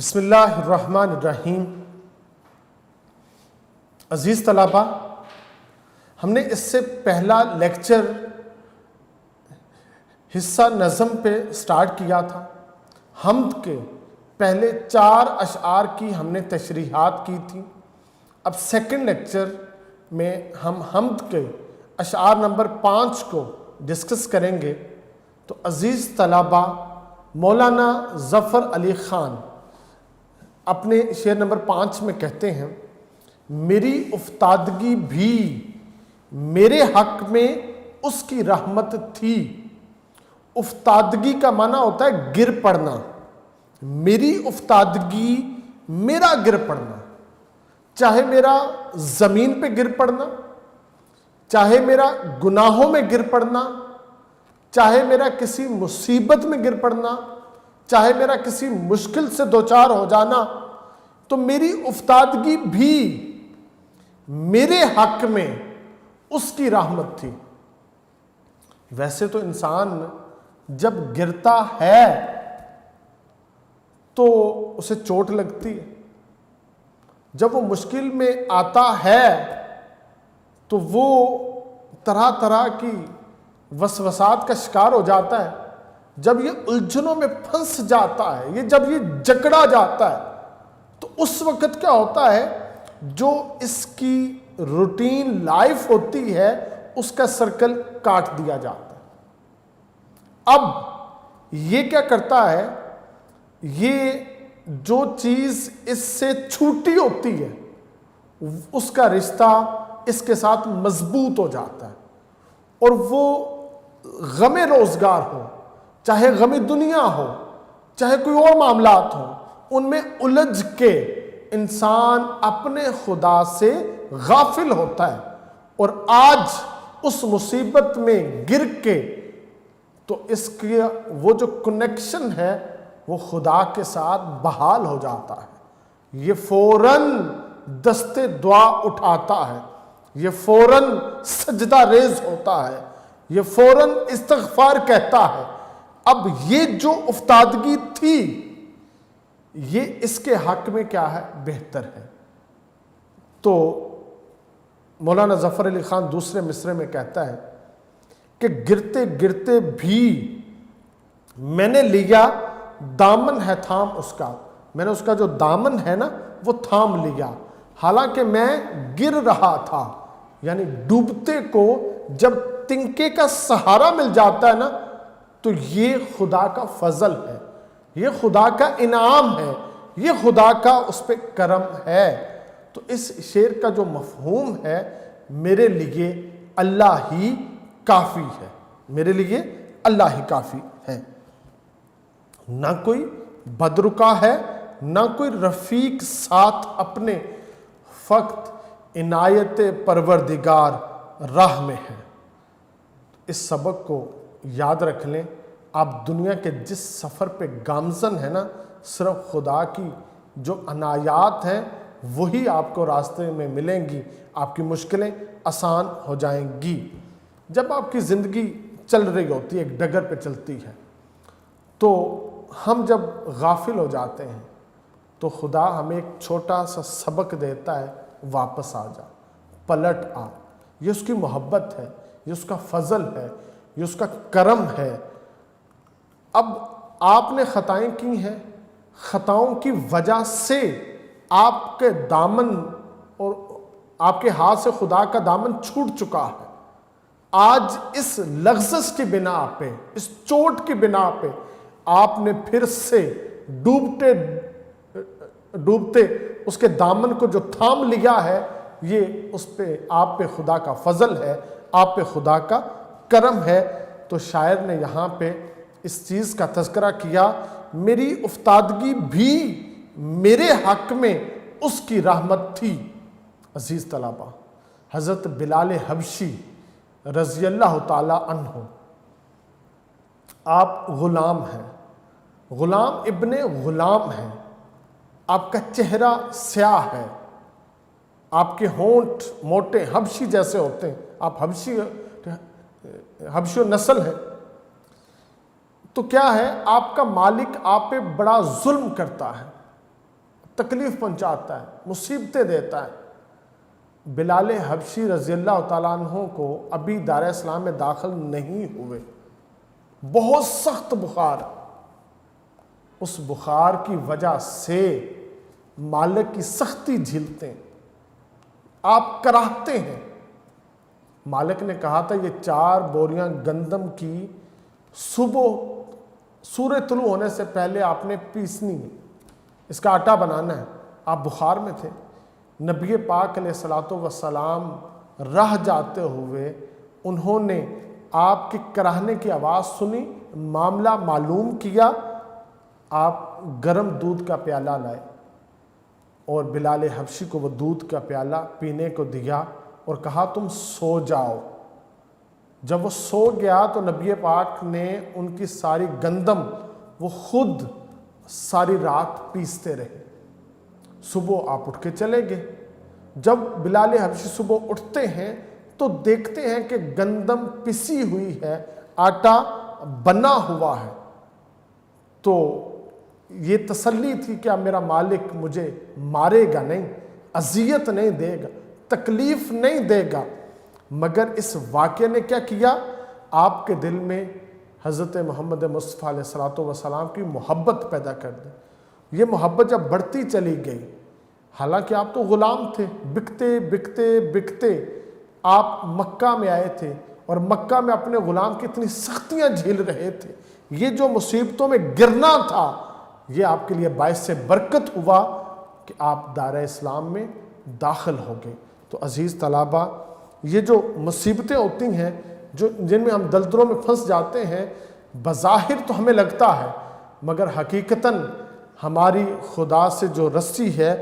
بسم اللہ الرحمن الرحیم۔ عزیز طلباء، ہم نے اس سے پہلا لیکچر حصہ نظم پہ سٹارٹ کیا تھا۔ حمد کے پہلے 4 اشعار کی ہم نے تشریحات کی تھی۔ اب سیکنڈ لیکچر میں ہم حمد کے اشعار نمبر 5 کو ڈسکس کریں گے۔ تو عزیز طلباء، مولانا ظفر علی خان اپنے شعر نمبر 5 میں کہتے ہیں، میری افتادگی بھی میرے حق میں اس کی رحمت تھی۔ افتادگی کا معنی ہوتا ہے گر پڑنا۔ میری افتادگی، میرا گر پڑنا، چاہے میرا زمین پہ گر پڑنا، چاہے میرا گناہوں میں گر پڑنا، چاہے میرا کسی مصیبت میں گر پڑنا، چاہے میرا کسی مشکل سے دوچار ہو جانا، تو میری افتادگی بھی میرے حق میں اس کی رحمت تھی۔ ویسے تو انسان جب گرتا ہے تو اسے چوٹ لگتی ہے، جب وہ مشکل میں آتا ہے تو وہ طرح طرح کی وسوسات کا شکار ہو جاتا ہے، جب یہ الجھنوں میں پھنس جاتا ہے، جب یہ جکڑا جاتا ہے، تو اس وقت کیا ہوتا ہے، جو اس کی روٹین لائف ہوتی ہے اس کا سرکل کاٹ دیا جاتا ہے۔ اب یہ کیا کرتا ہے، یہ جو چیز اس سے چھوٹی ہوتی ہے اس کا رشتہ اس کے ساتھ مضبوط ہو جاتا ہے، اور وہ غم روزگار ہو، چاہے غم دنیا ہو، چاہے کوئی اور معاملات ہوں، ان میں الجھ کے انسان اپنے خدا سے غافل ہوتا ہے، اور آج اس مصیبت میں گر کے تو اس کی وہ جو کنیکشن ہے وہ خدا کے ساتھ بحال ہو جاتا ہے۔ یہ فوراً دست دعا اٹھاتا ہے، یہ فوراً سجدہ ریز ہوتا ہے، یہ فوراً استغفار کہتا ہے۔ اب یہ جو افتادگی تھی یہ اس کے حق میں کیا ہے، بہتر ہے۔ تو مولانا ظفر علی خان دوسرے مصرعے میں کہتا ہے کہ گرتے گرتے بھی میں نے لیا دامن ہے تھام اس کا، میں نے اس کا جو دامن ہے نا وہ تھام لیا، حالانکہ میں گر رہا تھا۔ یعنی ڈوبتے کو جب تنکے کا سہارا مل جاتا ہے نا تو یہ خدا کا فضل ہے، یہ خدا کا انعام ہے، یہ خدا کا اس پہ کرم ہے۔ تو اس شعر کا جو مفہوم ہے، میرے لیے اللہ ہی کافی ہے، میرے لیے اللہ ہی کافی ہے۔ نہ کوئی بدرکا ہے، نہ کوئی رفیق ساتھ اپنے، فقط عنایت پروردگار راہ میں ہے۔ اس سبق کو یاد رکھ لیں، آپ دنیا کے جس سفر پہ گامزن ہے نا، صرف خدا کی جو عنایات ہیں وہی آپ کو راستے میں ملیں گی، آپ کی مشکلیں آسان ہو جائیں گی۔ جب آپ کی زندگی چل رہی ہوتی ہے، ایک ڈگر پہ چلتی ہے، تو ہم جب غافل ہو جاتے ہیں تو خدا ہمیں ایک چھوٹا سا سبق دیتا ہے، واپس آ جا، پلٹ آ۔ یہ اس کی محبت ہے، یہ اس کا فضل ہے، یہ اس کا کرم ہے۔ اب آپ نے خطائیں کی ہیں، خطاؤں کی وجہ سے آپ کے دامن اور آپ کے ہاتھ سے خدا کا دامن چھوٹ چکا ہے۔ آج اس لغزش کی بنا پہ، اس چوٹ کی بنا پہ آپ نے پھر سے ڈوبتے ڈوبتے اس کے دامن کو جو تھام لیا ہے، یہ اس پہ آپ پہ خدا کا فضل ہے، آپ پہ خدا کا کرم ہے۔ تو شاعر نے یہاں پہ اس چیز کا تذکرہ کیا، میری افتادگی بھی میرے حق میں اس کی رحمت تھی۔ عزیز طلباء، حضرت بلال حبشی رضی اللہ تعالی عنہ، آپ غلام ہیں، غلام ابن غلام ہیں، آپ کا چہرہ سیاہ ہے، آپ کے ہونٹ موٹے حبشی جیسے ہوتے ہیں، آپ حبشی نسل ہیں، تو کیا ہے، آپ کا مالک آپ پہ بڑا ظلم کرتا ہے، تکلیف پہنچاتا ہے، مصیبتیں دیتا ہے۔ بلال حبشی رضی اللہ تعالیٰ عنہ کو ابھی دار اسلام میں داخل نہیں ہوئے، بہت سخت بخار، اس بخار کی وجہ سے مالک کی سختی جھیلتے ہیں، آپ کراہتے ہیں۔ مالک نے کہا تھا یہ 4 بوریاں گندم کی صبح سورج طلوع ہونے سے پہلے آپ نے پیسنی ہے، اس کا آٹا بنانا ہے۔ آپ بخار میں تھے، نبی پاک علیہ الصلوۃ والسلام راہ جاتے ہوئے انہوں نے آپ کے کراہنے کی آواز سنی، معاملہ معلوم کیا، آپ گرم دودھ کا پیالہ لائے اور بلال حبشی کو وہ دودھ کا پیالہ پینے کو دیا اور کہا تم سو جاؤ۔ جب وہ سو گیا تو نبی پاک نے ان کی ساری گندم وہ خود ساری رات پیستے رہے۔ صبح آپ اٹھ کے چلے گئے۔ جب بلال حبشی صبح اٹھتے ہیں تو دیکھتے ہیں کہ گندم پسی ہوئی ہے، آٹا بنا ہوا ہے، تو یہ تسلی تھی کہ اب میرا مالک مجھے مارے گا نہیں، اذیت نہیں دے گا، تکلیف نہیں دے گا۔ مگر اس واقعے نے کیا کیا؟ آپ کے دل میں حضرت محمد مصطفیٰ علیہ الصلوۃ والسلام کی محبت پیدا کر دی۔ یہ محبت جب بڑھتی چلی گئی، حالانکہ آپ تو غلام تھے، بکتے بکتے بکتے آپ مکہ میں آئے تھے اور مکہ میں اپنے غلام کی اتنی سختیاں جھیل رہے تھے، یہ جو مصیبتوں میں گرنا تھا یہ آپ کے لیے باعث سے برکت ہوا کہ آپ دار اسلام میں داخل ہو گئے۔ تو عزیز طلبہ، یہ جو مصیبتیں ہوتی ہیں جن میں ہم دلدلوں میں پھنس جاتے ہیں، بظاہر تو ہمیں لگتا ہے مگر حقیقتاً ہماری خدا سے جو رسی ہے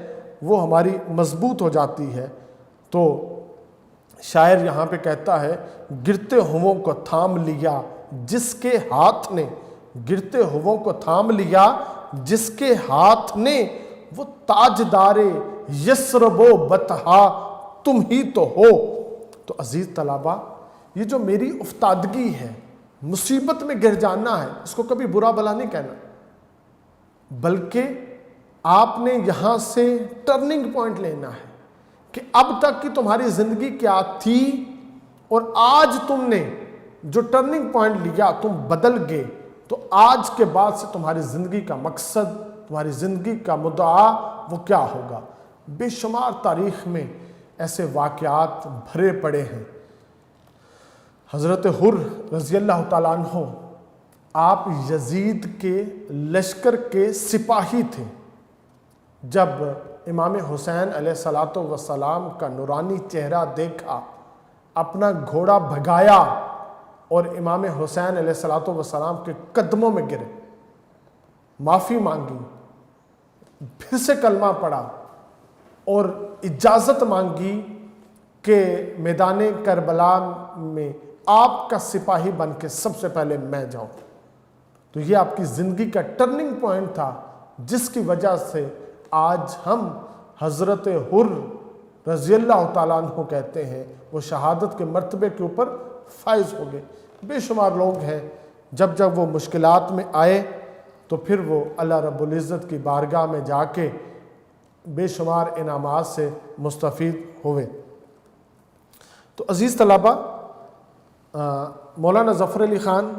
وہ ہماری مضبوط ہو جاتی ہے۔ تو شاعر یہاں پہ کہتا ہے گرتے ہووں کو تھام لیا جس کے ہاتھ نے، گرتے ہووں کو تھام لیا جس کے ہاتھ نے، وہ تاجدار یثرب و بطحا تم ہی تو ہو۔ تو عزیز طلبہ، یہ جو میری افتادگی ہے، مصیبت میں گر جانا ہے، اس کو کبھی برا بھلا نہیں کہنا، بلکہ آپ نے یہاں سے ٹرننگ پوائنٹ لینا ہے کہ اب تک کی تمہاری زندگی کیا تھی اور آج تم نے جو ٹرننگ پوائنٹ لیا تم بدل گئے، تو آج کے بعد سے تمہاری زندگی کا مقصد، تمہاری زندگی کا مدعا وہ کیا ہوگا۔ بے شمار تاریخ میں ایسے واقعات بھرے پڑے ہیں۔ حضرت حر رضی اللہ تعالیٰ عنہ، آپ یزید کے لشکر کے سپاہی تھے۔ جب امام حسین علیہ الصلوۃ والسلام کا نورانی چہرہ دیکھا، اپنا گھوڑا بھگایا اور امام حسین علیہ الصلوۃ والسلام کے قدموں میں گرے، معافی مانگی، پھر سے کلمہ پڑھا اور اجازت مانگی کہ میدان کربلا میں آپ کا سپاہی بن کے سب سے پہلے میں جاؤں۔ تو یہ آپ کی زندگی کا ٹرننگ پوائنٹ تھا، جس کی وجہ سے آج ہم حضرت حر رضی اللہ تعالیٰ عنہ کہتے ہیں، وہ شہادت کے مرتبے کے اوپر فائز ہو گئے۔ بے شمار لوگ ہیں جب وہ مشکلات میں آئے تو پھر وہ اللہ رب العزت کی بارگاہ میں جا کے بے شمار انعامات سے مستفید ہوئے۔ تو عزیز طلبہ، مولانا ظفر علی خان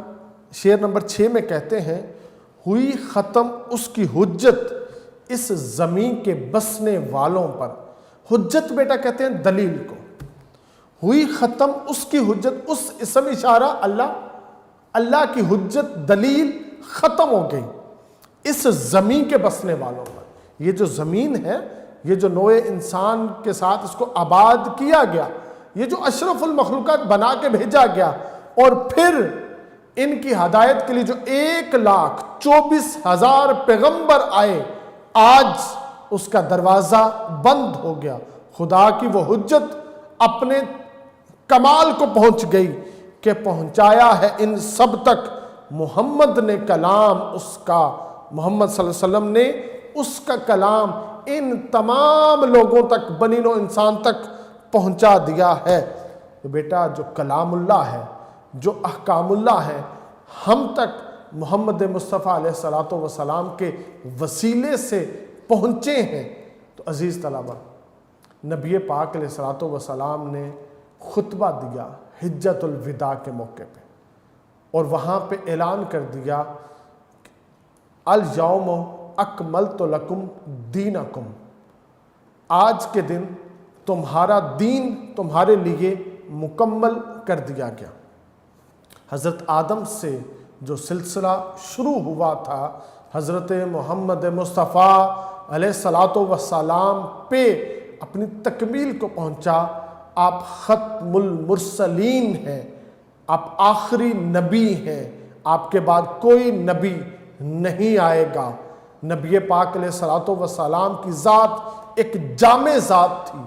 شعر نمبر 6 میں کہتے ہیں، ہوئی ختم اس کی حجت اس زمین کے بسنے والوں پر۔ حجت بیٹا کہتے ہیں دلیل کو، ہوئی ختم اس کی حجت، اس اسم اشارہ اللہ کی حجت دلیل ختم ہو گئی اس زمین کے بسنے والوں پر۔ یہ جو زمین ہے، یہ جو نوع انسان کے ساتھ اس کو آباد کیا گیا، یہ جو اشرف المخلوقات بنا کے بھیجا گیا، اور پھر ان کی ہدایت کے لیے جو 1,24,000 پیغمبر آئے، آج اس کا دروازہ بند ہو گیا۔ خدا کی وہ حجت اپنے کمال کو پہنچ گئی کہ پہنچایا ہے ان سب تک محمد نے کلام اس کا، محمد صلی اللہ علیہ وسلم نے اس کا کلام ان تمام لوگوں تک، بنی نوع انسان تک پہنچا دیا ہے۔ تو بیٹا جو کلام اللہ ہے، جو احکام اللہ ہے، ہم تک محمد مصطفیٰ علیہ الصلوۃ والسلام کے وسیلے سے پہنچے ہیں۔ عزیز طلبہ، نبی پاک علیہ الصلوۃ والسلام نے خطبہ دیا حجۃ الوداع کے موقع پہ، اور وہاں پہ اعلان کر دیا الیوم اکملت لکم دینکم، آج کے دن تمہارا دین تمہارے لیے مکمل کر دیا گیا۔ حضرت آدم سے جو سلسلہ شروع ہوا تھا حضرت محمد مصطفیٰ علیہ الصلوۃ والسلام پہ اپنی تکمیل کو پہنچا۔ آپ ختم المرسلین ہیں، آپ آخری نبی ہیں، آپ کے بعد کوئی نبی نہیں آئے گا۔ نبی پاک علیہ الصلوۃ والسلام کی ذات ایک جامع ذات تھی،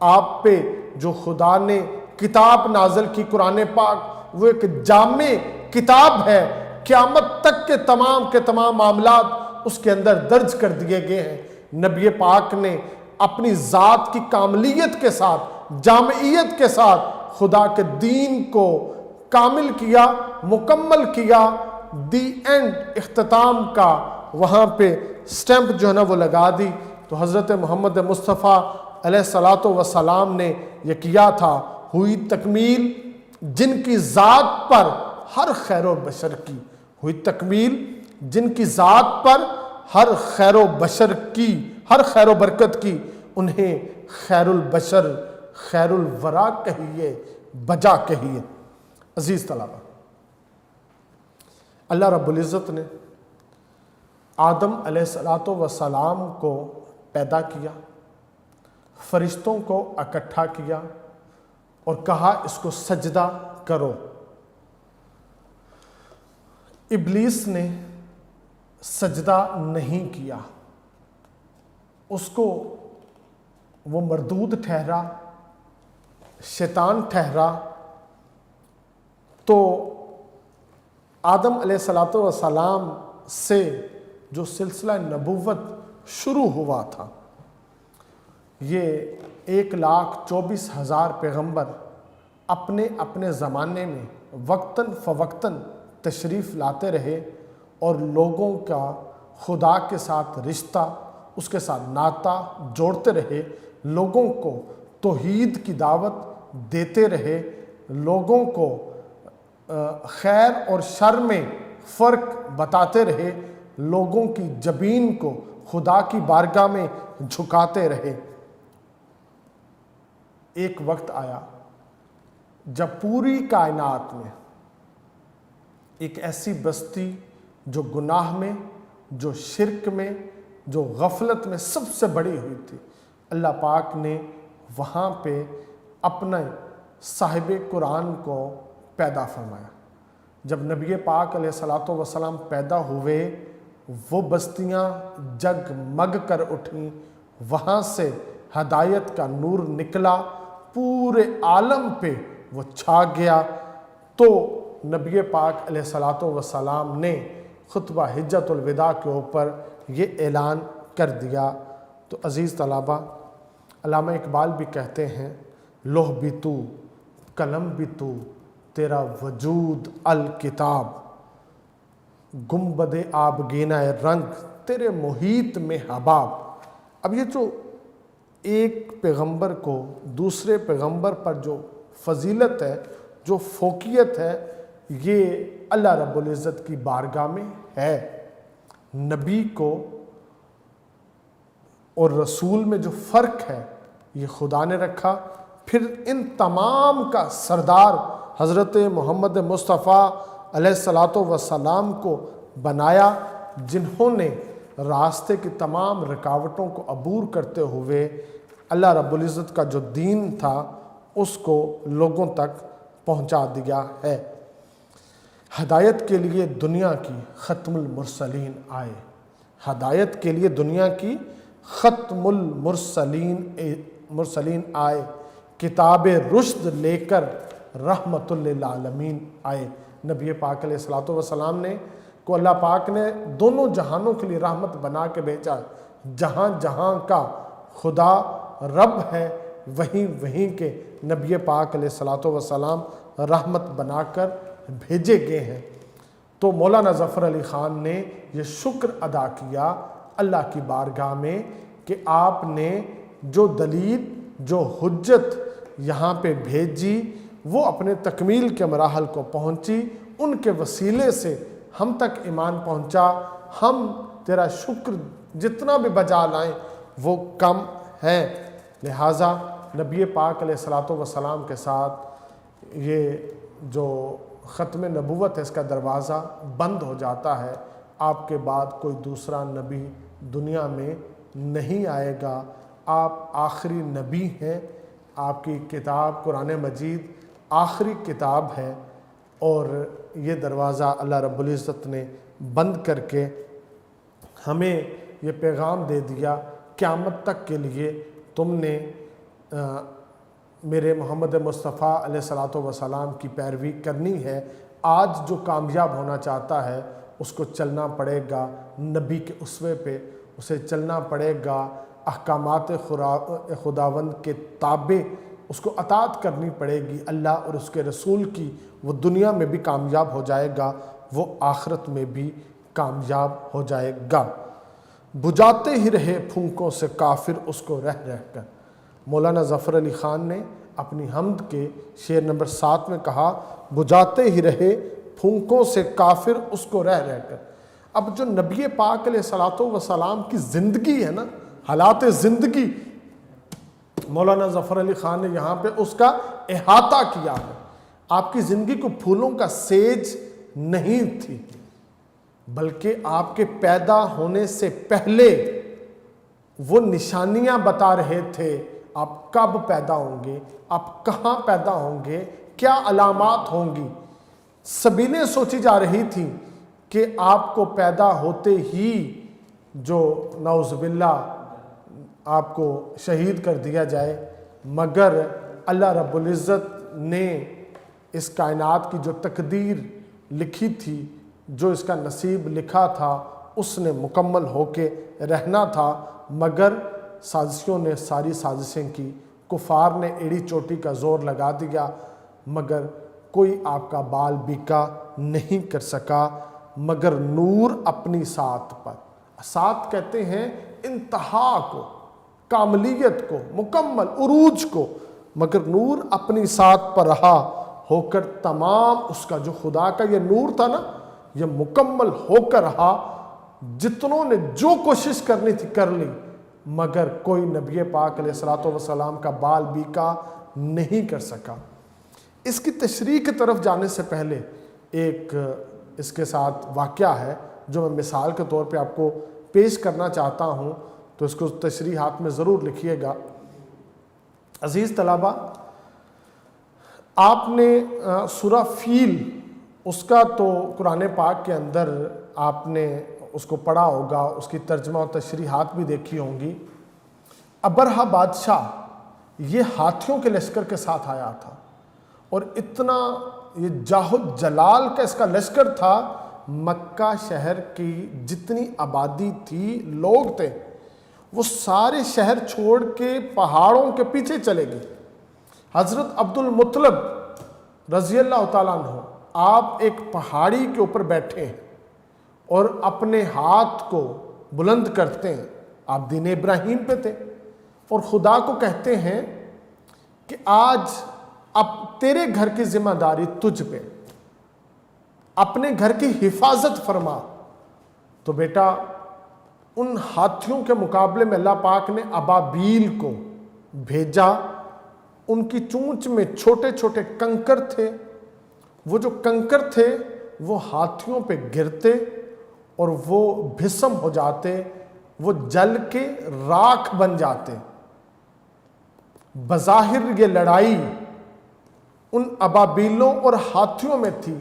آپ پہ جو خدا نے کتاب نازل کی قرآن پاک وہ ایک جامع کتاب ہے، قیامت تک کے تمام معاملات اس کے اندر درج کر دیے گئے ہیں۔ نبی پاک نے اپنی ذات کی کاملیت کے ساتھ، جامعیت کے ساتھ خدا کے دین کو کامل کیا، مکمل کیا، دی اینڈ، اختتام کا وہاں پہ سٹیمپ جو ہے نا وہ لگا دی۔ تو حضرت محمد مصطفیٰ علیہ الصلوۃ والسلام نے یہ کیا تھا، ہوئی تکمیل جن کی ذات پر ہر خیر و بشر کی، ہوئی تکمیل جن کی ذات پر ہر خیر و بشر کی، ہر خیر و برکت کی، انہیں خیر البشر، خیر الورا کہیے، بجا کہیے۔ عزیز طلبہ، اللہ رب العزت نے آدم علیہ الصلوۃ والسلام کو پیدا کیا، فرشتوں کو اکٹھا کیا اور کہا اس کو سجدہ کرو۔ ابلیس نے سجدہ نہیں کیا، اس کو وہ مردود ٹھہرا، شیطان ٹھہرا۔ تو آدم علیہ الصلوۃ والسلام سے جو سلسلہ نبوت شروع ہوا تھا، یہ 1,24,000 پیغمبر اپنے اپنے زمانے میں وقتاً فوقتاً تشریف لاتے رہے اور لوگوں کا خدا کے ساتھ رشتہ، اس کے ساتھ ناطہ جوڑتے رہے، لوگوں کو توحید کی دعوت دیتے رہے، لوگوں کو خیر اور شر میں فرق بتاتے رہے، لوگوں کی جبین کو خدا کی بارگاہ میں جھکاتے رہے۔ ایک وقت آیا جب پوری کائنات میں ایک ایسی بستی جو گناہ میں، جو شرک میں، جو غفلت میں سب سے بڑی ہوئی تھی، اللہ پاک نے وہاں پہ اپنے صاحب قرآن کو پیدا فرمایا۔ جب نبی پاک علیہ الصلوۃ والسلام پیدا ہوئے، وہ بستیاں جگمگ کر اٹھیں، وہاں سے ہدایت کا نور نکلا، پورے عالم پہ وہ چھا گیا۔ تو نبی پاک علیہ الصلوۃ والسلام نے خطبہ حجۃ الوداع کے اوپر یہ اعلان کر دیا۔ تو عزیز طلبہ، علامہ اقبال بھی کہتے ہیں، لوح بھی تو، قلم بھی تو، تیرا وجود الکتاب، گنبد آبگینہ رنگ تیرے محیط میں حباب۔ اب یہ جو ایک پیغمبر کو دوسرے پیغمبر پر جو فضیلت ہے، جو فوقیت ہے، یہ اللہ رب العزت کی بارگاہ میں ہے۔ نبی کو اور رسول میں جو فرق ہے یہ خدا نے رکھا، پھر ان تمام کا سردار حضرت محمد مصطفیٰ علیہ الصلوۃ والسلام کو بنایا، جنہوں نے راستے کی تمام رکاوٹوں کو عبور کرتے ہوئے اللہ رب العزت کا جو دین تھا اس کو لوگوں تک پہنچا دیا ہے۔ ہدایت کے لیے دنیا کی ختم المرسلین آئے، ہدایت کے لیے دنیا کی ختم المرسلین آئے، کتاب رشد لے کر رحمت للعالمین آئے۔ نبی پاک علیہ الصلوۃ والسلام نے کو اللہ پاک نے دونوں جہانوں کے لیے رحمت بنا کے بھیجا۔ جہاں جہاں کا خدا رب ہے، وہیں کے نبی پاک علیہ الصلوۃ والسلام رحمت بنا کر بھیجے گئے ہیں۔ تو مولانا ظفر علی خان نے یہ شکر ادا کیا اللہ کی بارگاہ میں کہ آپ نے جو دلیل جو حجت یہاں پہ بھیجی وہ اپنے تکمیل کے مراحل کو پہنچی، ان کے وسیلے سے ہم تک ایمان پہنچا، ہم تیرا شکر جتنا بھی بجا لائیں وہ کم ہے۔ لہٰذا نبی پاک علیہ الصلوۃ والسلام کے ساتھ یہ جو ختم نبوت ہے اس کا دروازہ بند ہو جاتا ہے۔ آپ کے بعد کوئی دوسرا نبی دنیا میں نہیں آئے گا، آپ آخری نبی ہیں، آپ کی کتاب قرآن مجید آخری کتاب ہے، اور یہ دروازہ اللہ رب العزت نے بند کر کے ہمیں یہ پیغام دے دیا، قیامت تک کے لیے تم نے میرے محمد مصطفیٰ علیہ الصلوۃ والسلام کی پیروی کرنی ہے۔ آج جو کامیاب ہونا چاہتا ہے اس کو چلنا پڑے گا نبی کے اسوے پہ، اسے چلنا پڑے گا احکامات خداوند کے تابع، اس کو اطاعت کرنی پڑے گی اللہ اور اس کے رسول کی۔ وہ دنیا میں بھی کامیاب ہو جائے گا، وہ آخرت میں بھی کامیاب ہو جائے گا۔ بجھاتے ہی رہے پھونکوں سے کافر اس کو رہ رہ کر۔ مولانا ظفر علی خان نے اپنی حمد کے شعر نمبر 7 میں کہا، بجھاتے ہی رہے پھونکوں سے کافر اس کو رہ رہ کر۔ اب جو نبی پاک علیہ الصلوۃ والسلام کی زندگی ہے نا، حالات زندگی، مولانا ظفر علی خان نے یہاں پہ اس کا احاطہ کیا ہے۔ آپ کی زندگی کو پھولوں کا سیج نہیں تھی، بلکہ آپ کے پیدا ہونے سے پہلے وہ نشانیاں بتا رہے تھے، آپ کب پیدا ہوں گے، آپ کہاں پیدا ہوں گے، کیا علامات ہوں گی۔ سبیلیں سوچی جا رہی تھیں کہ آپ کو پیدا ہوتے ہی جو نعوذ باللہ آپ کو شہید کر دیا جائے، مگر اللہ رب العزت نے اس کائنات کی جو تقدیر لکھی تھی، جو اس کا نصیب لکھا تھا، اس نے مکمل ہو کے رہنا تھا، مگر سازشوں نے ساری سازشیں کی، کفار نے ایڑی چوٹی کا زور لگا دیا، مگر کوئی آپ کا بال بیکا نہیں کر سکا، مگر نور اپنی سات پر، سات کہتے ہیں انتہا کو، کاملیت کو، مکمل عروج کو، مگر نور اپنی سات پر رہا ہو کر تمام اس کا جو خدا کا یہ نور تھا نا، یہ مکمل ہو کر رہا۔ جتنوں نے جو کوشش کرنی تھی کر لی، مگر کوئی نبی پاک علیہ الصلوۃ والسلام کا بال بیکا نہیں کر سکا۔ اس کی تشریح کی طرف جانے سے پہلے ایک اس کے ساتھ واقعہ ہے جو میں مثال کے طور پہ آپ کو پیش کرنا چاہتا ہوں، تو اس کو تشریحات میں ضرور لکھیے گا۔ عزیز طلبہ، آپ نے سورہ فیل اس کا تو قرآن پاک کے اندر آپ نے اس کو پڑھا ہوگا، اس کی ترجمہ و تشریحات بھی دیکھی ہوں گی۔ ابرہہ بادشاہ یہ ہاتھیوں کے لشکر کے ساتھ آیا تھا، اور اتنا یہ جاہ جلال کا اس کا لشکر تھا، مکہ شہر کی جتنی آبادی تھی، لوگ تھے، وہ سارے شہر چھوڑ کے پہاڑوں کے پیچھے چلے گئے۔ حضرت عبد المطلب رضی اللہ تعالیٰ عنہ، آپ ایک پہاڑی کے اوپر بیٹھے ہیں اور اپنے ہاتھ کو بلند کرتے ہیں، آپ دین ابراہیم پہ تھے، اور خدا کو کہتے ہیں کہ آج اب تیرے گھر کی ذمہ داری تجھ پہ، اپنے گھر کی حفاظت فرما۔ تو بیٹا ان ہاتھیوں کے مقابلے میں اللہ پاک نے ابابیل کو بھیجا۔ ان کی چونچ میں چھوٹے چھوٹے کنکر تھے، وہ جو کنکر تھے وہ ہاتھیوں پہ گرتے اور وہ بھسم ہو جاتے، وہ جل کے راکھ بن جاتے۔ بظاہر یہ لڑائی ان ابابیلوں اور ہاتھیوں میں تھی،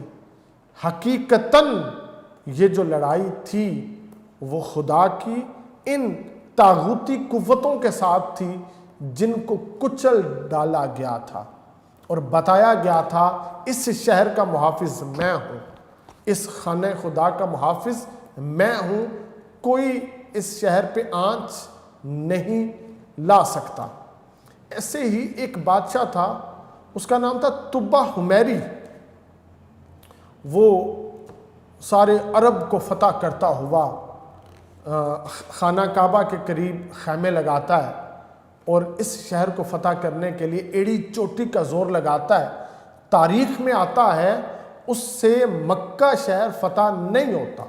حقیقتاً یہ جو لڑائی تھی وہ خدا کی ان طاغوتی قوتوں کے ساتھ تھی جن کو کچل ڈالا گیا تھا، اور بتایا گیا تھا اس شہر کا محافظ میں ہوں، اس خانہ خدا کا محافظ میں ہوں، کوئی اس شہر پہ آنچ نہیں لا سکتا۔ ایسے ہی ایک بادشاہ تھا، اس کا نام تھا طبہ حمیری، وہ سارے عرب کو فتح کرتا ہوا خانہ کعبہ کے قریب خیمے لگاتا ہے اور اس شہر کو فتح کرنے کے لیے ایڑی چوٹی کا زور لگاتا ہے۔ تاریخ میں آتا ہے اس سے مکہ شہر فتح نہیں ہوتا۔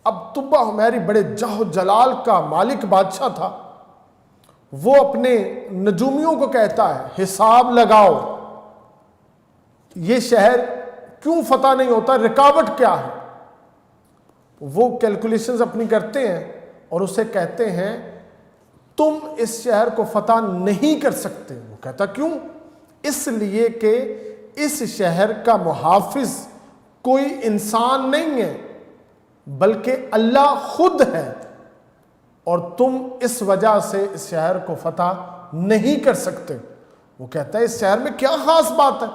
اب طبہ حمیری بڑے جاہ و جلال کا مالک بادشاہ تھا، وہ اپنے نجومیوں کو کہتا ہے حساب لگاؤ، یہ شہر کیوں فتح نہیں ہوتا، رکاوٹ کیا ہے؟ وہ کیلکولیشنز اپنی کرتے ہیں اور اسے کہتے ہیں تم اس شہر کو فتح نہیں کر سکتے۔ وہ کہتا کیوں؟ اس لیے کہ اس شہر کا محافظ کوئی انسان نہیں ہے بلکہ اللہ خود ہے، اور تم اس وجہ سے اس شہر کو فتح نہیں کر سکتے۔ وہ کہتا ہے اس شہر میں کیا خاص بات ہے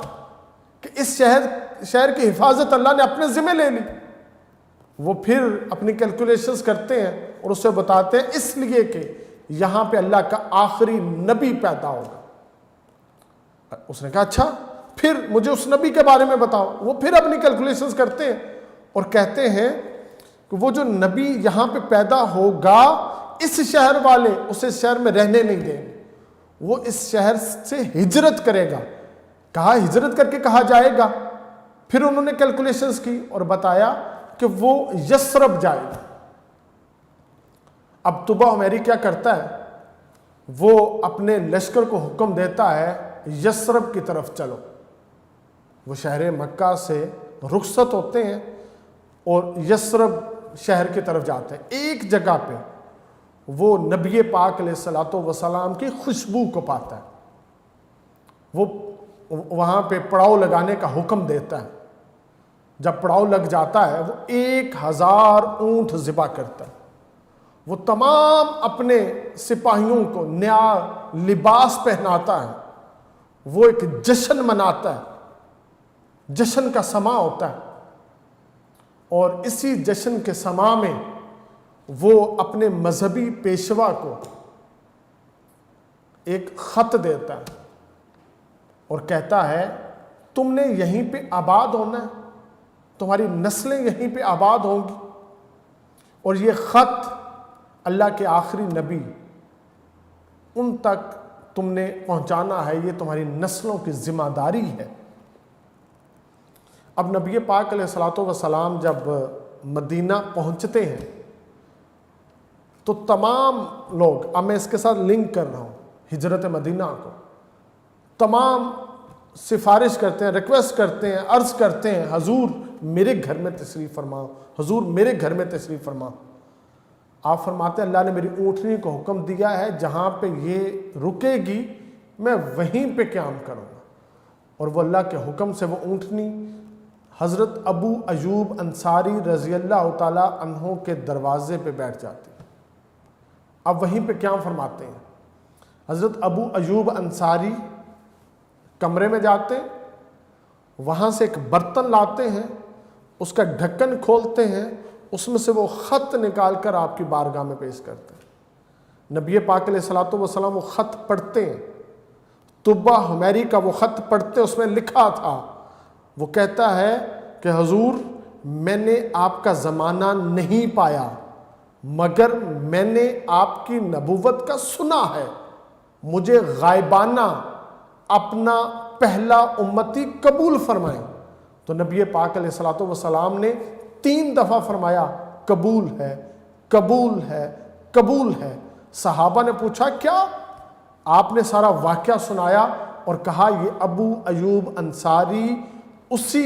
کہ اس شہر کی حفاظت اللہ نے اپنے ذمہ لے لی؟ وہ پھر اپنی کیلکولیشنز کرتے ہیں اور اسے بتاتے ہیں اس لیے کہ یہاں پہ اللہ کا آخری نبی پیدا ہوگا۔ اس نے کہا اچھا پھر مجھے اس نبی کے بارے میں بتاؤ۔ وہ پھر اپنی کیلکولیشنز کرتے ہیں اور کہتے ہیں کہ وہ جو نبی یہاں پہ پیدا ہوگا اس شہر والے اسے شہر میں رہنے نہیں دیں گے، وہ اس شہر سے ہجرت کرے گا۔ کہا ہجرت کر کے کہا جائے گا؟ پھر انہوں نے کیلکولیشنز کی اور بتایا کہ وہ یثرب جائے گا۔ اب طبہ حمیری کیا کرتا ہے؟ وہ اپنے لشکر کو حکم دیتا ہے یثرب کی طرف چلو۔ وہ شہر مکہ سے رخصت ہوتے ہیں اور یثرب شہر کی طرف جاتے ہیں۔ ایک جگہ پہ وہ نبی پاک علیہ الصلوۃ والسلام کی خوشبو کو پاتا ہے، وہ وہاں پہ پڑاؤ لگانے کا حکم دیتا ہے۔ جب پڑاؤ لگ جاتا ہے وہ 1000 اونٹ ذبح کرتا ہے۔ وہ تمام اپنے سپاہیوں کو نیا لباس پہناتا ہے، وہ ایک جشن مناتا ہے، جشن کا سما ہوتا ہے، اور اسی جشن کے سما میں وہ اپنے مذہبی پیشوا کو ایک خط دیتا ہے اور کہتا ہے تم نے یہیں پہ آباد ہونا ہے، تمہاری نسلیں یہیں پہ آباد ہوں گی، اور یہ خط اللہ کے آخری نبی ان تک تم نے پہنچانا ہے، یہ تمہاری نسلوں کی ذمہ داری ہے۔ اب نبی پاک علیہ الصلوۃ والسلام جب مدینہ پہنچتے ہیں تو تمام لوگ، اب میں اس کے ساتھ لنک کر رہا ہوں ہجرت مدینہ کو، تمام سفارش کرتے ہیں، ریکویسٹ کرتے ہیں، عرض کرتے ہیں حضور میرے گھر میں تشریف فرماؤ، حضور میرے گھر میں تشریف فرماؤ۔ آپ فرماتے ہیں اللہ نے میری اونٹنی کو حکم دیا ہے جہاں پہ یہ رکے گی میں وہیں پہ قیام کروں گا، اور وہ اللہ کے حکم سے وہ اونٹنی حضرت ابو ایوب انصاری رضی اللہ تعالیٰ عنہ کے دروازے پہ بیٹھ جاتی ہے۔ اب وہیں پہ قیام فرماتے ہیں۔ حضرت ابو ایوب انصاری کمرے میں جاتے ہیں، وہاں سے ایک برتن لاتے ہیں، اس کا ڈھکن کھولتے ہیں، اس میں سے وہ خط نکال کر آپ کی بارگاہ میں پیش کرتے ہیں۔ نبی پاک علیہ الصلوۃ والسلام وہ خط پڑھتے ہیں، طبہ حمیری کا وہ خط پڑھتے، اس میں لکھا تھا، وہ کہتا ہے کہ حضور میں نے آپ کا زمانہ نہیں پایا مگر میں نے آپ کی نبوت کا سنا ہے، مجھے غائبانہ اپنا پہلا امتی قبول فرمائیں۔ تو نبی پاک علیہ الصلوۃ والسلام نے 3 دفعہ فرمایا قبول ہے، قبول ہے، قبول ہے۔ صحابہ نے پوچھا کیا؟ آپ نے سارا واقعہ سنایا اور کہا یہ ابو ایوب انصاری اسی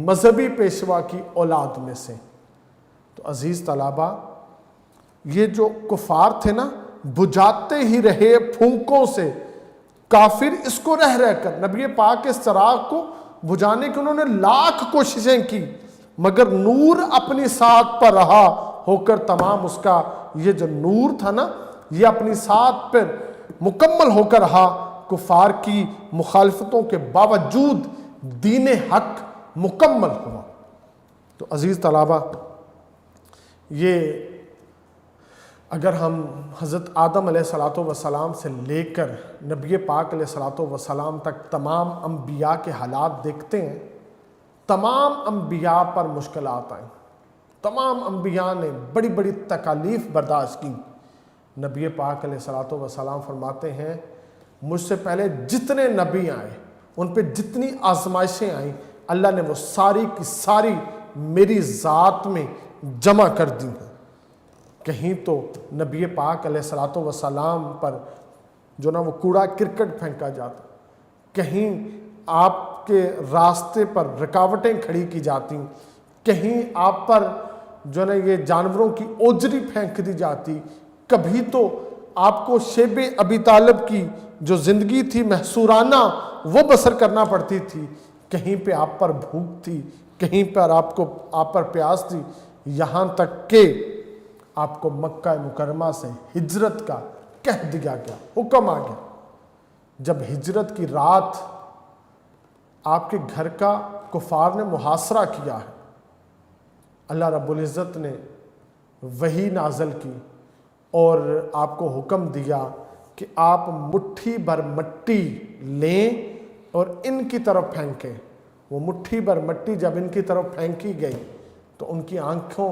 مذہبی پیشوا کی اولاد میں سے۔ تو عزیز طلبہ، یہ جو کفار تھے نا، بجھاتے ہی رہے پھونکوں سے، کافر اس کو رہ رہ کر نبی پاک کے چراغ کو بجھانے کی انہوں نے لاکھ کوششیں کی، مگر نور اپنی ساتھ پر رہا ہو کر تمام اس کا یہ جو نور تھا نا، یہ اپنی ساتھ پر مکمل ہو کر رہا۔ کفار کی مخالفتوں کے باوجود دین حق مکمل ہوا۔ تو عزیز طلبہ، یہ اگر ہم حضرت آدم علیہ الصلوۃ والسلام سے لے کر نبی پاک علیہ الصلوۃ والسلام تک تمام انبیاء کے حالات دیکھتے ہیں، تمام انبیاء پر مشکلات آئیں، تمام انبیاء نے بڑی بڑی تکالیف برداشت کی. نبی پاک علیہ الصلوۃ والسلام فرماتے ہیں مجھ سے پہلے جتنے نبی آئے ان پہ جتنی آزمائشیں آئیں اللہ نے وہ ساری کی ساری میری ذات میں جمع کر دی ہیں. کہیں تو نبی پاک علیہ الصلوۃ والسلام پر جو نا وہ کوڑا کرکٹ پھینکا جاتا, کہیں آپ کے راستے پر رکاوٹیں کھڑی کی جاتی, کہیں آپ پر جو نا یہ جانوروں کی اوجری پھینک دی جاتی, کبھی تو آپ کو شیب ابی طالب کی جو زندگی تھی محصورانہ وہ بسر کرنا پڑتی تھی, کہیں پہ آپ پر بھوک تھی, کہیں پر آپ پر پیاس تھی, یہاں تک کہ آپ کو مکہ مکرمہ سے ہجرت کا کہہ دیا گیا, حکم آ گیا. جب ہجرت کی رات آپ کے گھر کا کفار نے محاصرہ کیا ہے, اللہ رب العزت نے وحی نازل کی اور آپ کو حکم دیا کہ آپ مٹھی بھر مٹی لیں اور ان کی طرف پھینکیں. وہ مٹھی بھر مٹی جب ان کی طرف پھینکی گئی تو ان کی آنکھوں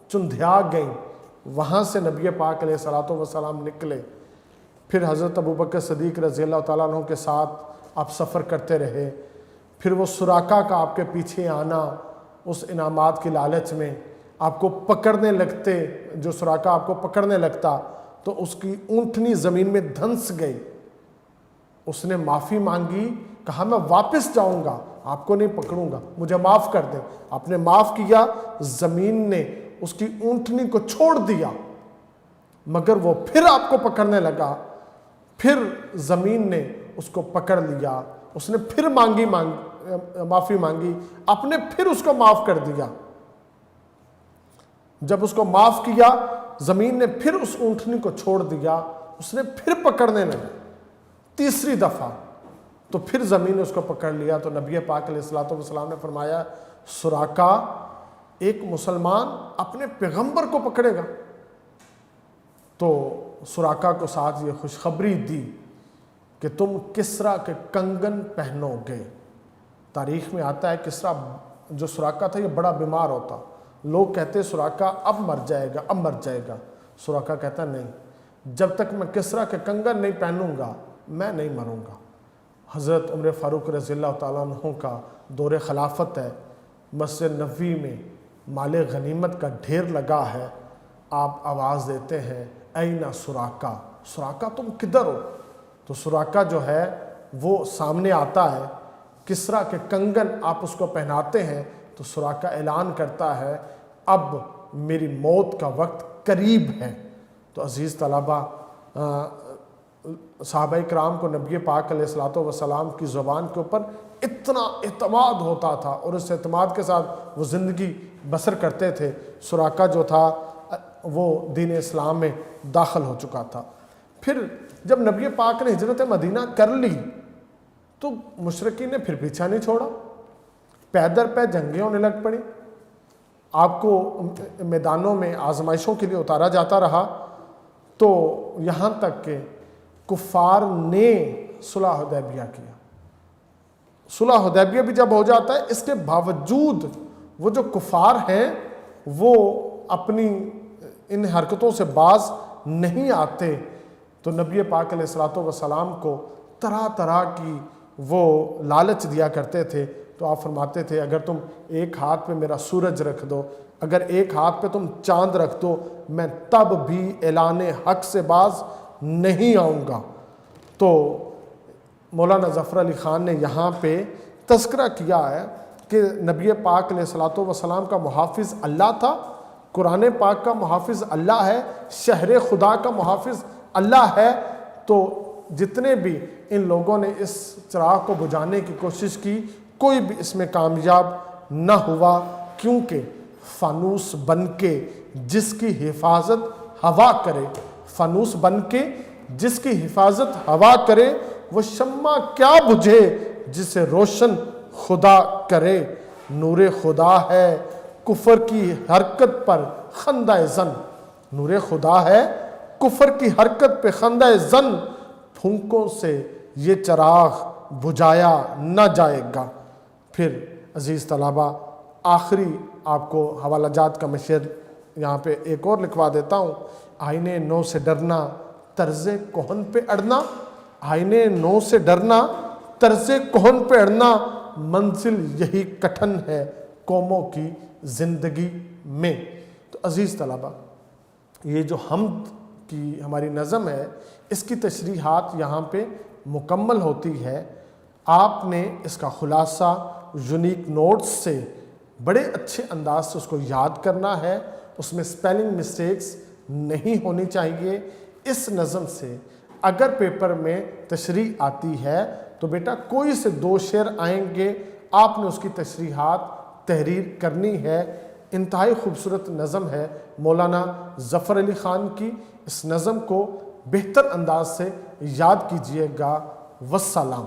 چندھیا گئیں. وہاں سے نبی پاک علیہ الصلوۃ والسلام نکلے, پھر حضرت ابوبکر صدیق رضی اللہ تعالیٰ عنہ کے ساتھ آپ سفر کرتے رہے. پھر وہ سراقہ کا آپ کے پیچھے آنا اس انعامات کی لالچ میں آپ کو پکڑنے لگتے, جو سراقہ آپ کو پکڑنے لگتا تو اس کی اونٹنی زمین میں دھنس گئی. اس نے معافی مانگی, کہا میں واپس جاؤں گا, آپ کو نہیں پکڑوں گا, مجھے معاف کر دیں. آپ نے معاف کیا, زمین نے اس کی اونٹنی کو چھوڑ دیا, مگر وہ پھر آپ کو پکڑنے لگا. پھر زمین نے اس کو پکڑ لیا, اس نے پھر معافی مانگی, آپ نے پھر اس کو معاف کر دیا. جب اس کو معاف کیا, زمین نے پھر اس اونٹنی کو چھوڑ دیا, اس نے پھر پکڑنے لگا. تیسری دفعہ تو پھر زمین نے اس کو پکڑ لیا. تو نبی پاک علیہ الصلوۃ والسلام نے فرمایا سراقہ ایک مسلمان اپنے پیغمبر کو پکڑے گا. تو سراقہ کو ساتھ یہ خوشخبری دی کہ تم کسریٰ کے کنگن پہنو گے. تاریخ میں آتا ہے کسریٰ جو سراقہ تھا یہ بڑا بیمار ہوتا, لوگ کہتے سراقہ اب مر جائے گا, اب مر جائے گا. سراقہ کہتا نہیں, جب تک میں کسریٰ کے کنگن نہیں پہنوں گا میں نہیں مروں گا. حضرت عمر فاروق رضی اللہ تعالیٰ عنہ کا دور خلافت ہے, مسجد نبوی میں مال غنیمت کا ڈھیر لگا ہے. آپ آواز دیتے ہیں اینا سراقہ, سراقہ تم کدھر ہو؟ تو سراقہ جو ہے وہ سامنے آتا ہے, کسریٰ کے کنگن آپ اس کو پہناتے ہیں. تو سراقہ اعلان کرتا ہے اب میری موت کا وقت قریب ہے. تو عزیز طلبہ, صحابہ کرام کو نبی پاک علیہ الصلوۃ والسلام کی زبان کے اوپر اتنا اعتماد ہوتا تھا اور اس اعتماد کے ساتھ وہ زندگی بسر کرتے تھے. سراقہ جو تھا وہ دین اسلام میں داخل ہو چکا تھا. پھر جب نبی پاک نے ہجرت مدینہ کر لی تو مشرکین نے پھر پیچھا نہیں چھوڑا, پیدر پہ جنگیں ہونے لگ پڑی. آپ کو میدانوں میں آزمائشوں کے لیے اتارا جاتا رہا. تو یہاں تک کہ کفار نے صلح حدیبیہ کیا. صلح حدیبیہ بھی جب ہو جاتا ہے, اس کے باوجود وہ جو کفار ہیں وہ اپنی ان حرکتوں سے باز نہیں آتے. تو نبی پاک علیہ الصلوۃ والسلام کو طرح طرح کی وہ لالچ دیا کرتے تھے. تو آپ فرماتے تھے اگر تم ایک ہاتھ پہ میرا سورج رکھ دو, اگر ایک ہاتھ پہ تم چاند رکھ دو, میں تب بھی اعلان حق سے باز نہیں آؤں گا. تو مولانا ظفر علی خان نے یہاں پہ تذکرہ کیا ہے کہ نبی پاک علیہ الصلوۃ والسلام کا محافظ اللہ تھا, قرآن پاک کا محافظ اللہ ہے, شہر خدا کا محافظ اللہ ہے. تو جتنے بھی ان لوگوں نے اس چراغ کو بجھانے کی کوشش کی کوئی بھی اس میں کامیاب نہ ہوا, کیونکہ فانوس بن کے جس کی حفاظت ہوا کرے, فانوس بن کے جس کی حفاظت ہوا کرے, وہ شمع کیا بجھے جسے روشن خدا کرے. نور خدا ہے کفر کی حرکت پر خندہ زن, نور خدا ہے کفر کی حرکت پہ خندہ زن, پھونکوں سے یہ چراغ بجھایا نہ جائے گا. پھر عزیز طلبہ آخری آپ کو حوالہ جات کا میں شعر یہاں پہ ایک اور لکھوا دیتا ہوں. آئینے نو سے ڈرنا طرز کہن پہ اڑنا, آئینے نو سے ڈرنا طرز کہن پہ اڑنا, منزل یہی کٹھن ہے قوموں کی زندگی میں. تو عزیز طلبہ, یہ جو حمد کی ہماری نظم ہے اس کی تشریحات یہاں پہ مکمل ہوتی ہے. آپ نے اس کا خلاصہ یونیک نوٹس سے بڑے اچھے انداز سے اس کو یاد کرنا ہے, اس میں سپیلنگ مسٹیکس نہیں ہونی چاہیے. اس نظم سے اگر پیپر میں تشریح آتی ہے تو بیٹا کوئی سے 2 شعر آئیں گے, آپ نے اس کی تشریحات تحریر کرنی ہے. انتہائی خوبصورت نظم ہے مولانا ظفر علی خان کی. اس نظم کو بہتر انداز سے یاد کیجئے گا. والسلام.